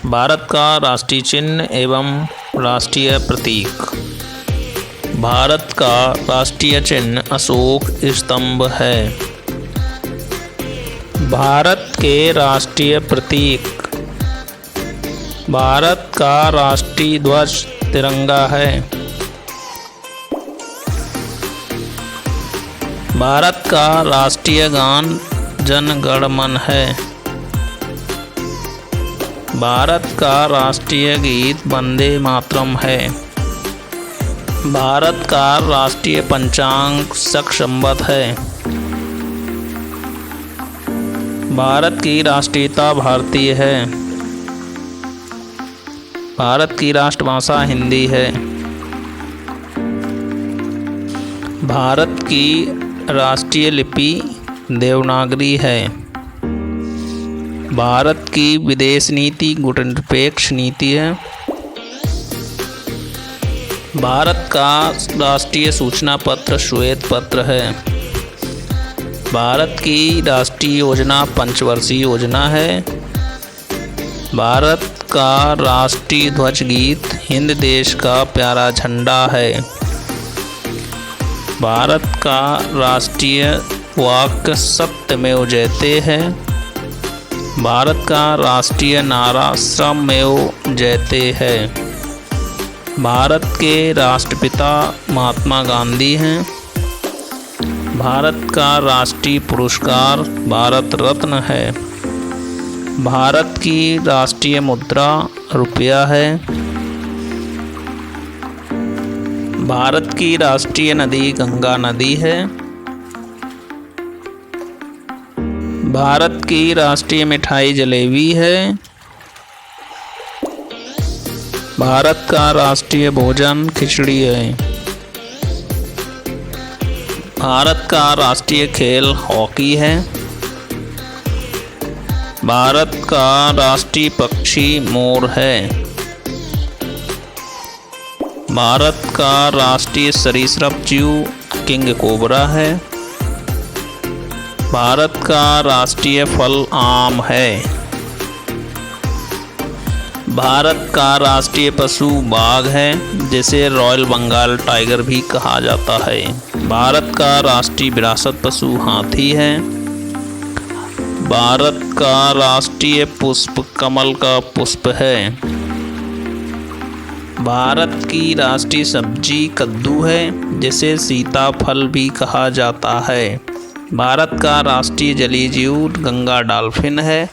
भारत का राष्ट्रीय चिन्ह एवं राष्ट्रीय प्रतीक। भारत का राष्ट्रीय चिन्ह अशोक स्तंभ है। भारत के राष्ट्रीय प्रतीक। भारत का राष्ट्रीय ध्वज तिरंगा है। भारत का राष्ट्रीय गान जन गण मन है। भारत का राष्ट्रीय गीत वंदे मातरम है। भारत का राष्ट्रीय पंचांग शक संवत है। भारत की राष्ट्रीयता भारतीय है। भारत की राष्ट्रभाषा हिंदी है। भारत की राष्ट्रीय लिपि देवनागरी है। भारत की विदेश नीति गुटनिरपेक्ष नीति है। भारत का राष्ट्रीय सूचना पत्र श्वेत पत्र है। भारत की राष्ट्रीय योजना पंचवर्षीय योजना है। भारत का राष्ट्रीय ध्वज गीत हिंद देश का प्यारा झंडा है। भारत का राष्ट्रीय वाक्य सत्यमेव जयते है। भारत का राष्ट्रीय नारा श्रममेव जयते है। भारत के राष्ट्रपिता महात्मा गांधी हैं। भारत का राष्ट्रीय पुरस्कार भारत रत्न है। भारत की राष्ट्रीय मुद्रा रुपया है। भारत की राष्ट्रीय नदी गंगा नदी है। भारत की राष्ट्रीय मिठाई जलेबी है। भारत का राष्ट्रीय भोजन खिचड़ी है। भारत का राष्ट्रीय खेल हॉकी है। भारत का राष्ट्रीय पक्षी मोर है। भारत का राष्ट्रीय सरीसृप जीव किंग कोबरा है। भारत का राष्ट्रीय फल आम है। भारत का राष्ट्रीय पशु बाघ है, जिसे रॉयल बंगाल टाइगर भी कहा जाता है। भारत का राष्ट्रीय विरासत पशु हाथी है। भारत का राष्ट्रीय पुष्प कमल का पुष्प है। भारत की राष्ट्रीय सब्जी कद्दू है, जिसे सीताफल भी कहा जाता है। भारत का राष्ट्रीय जलीय जीव गंगा डॉल्फिन है।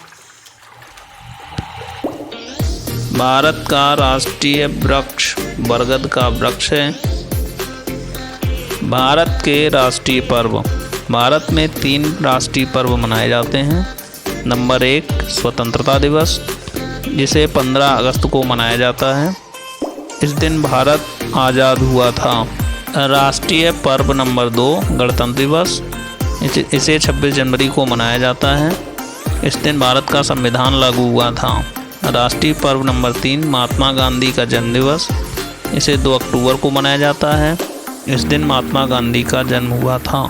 भारत का राष्ट्रीय वृक्ष बरगद का वृक्ष है। भारत के राष्ट्रीय पर्व। भारत में 3 राष्ट्रीय पर्व मनाए जाते हैं। नंबर 1 स्वतंत्रता दिवस, जिसे 15 अगस्त को मनाया जाता है। इस दिन भारत आज़ाद हुआ था। राष्ट्रीय पर्व नंबर 2 गणतंत्र दिवस, इसे 26 जनवरी को मनाया जाता है। इस दिन भारत का संविधान लागू हुआ था। राष्ट्रीय पर्व नंबर 3 महात्मा गांधी का जन्मदिवस, इसे 2 अक्टूबर को मनाया जाता है। इस दिन महात्मा गांधी का जन्म हुआ था।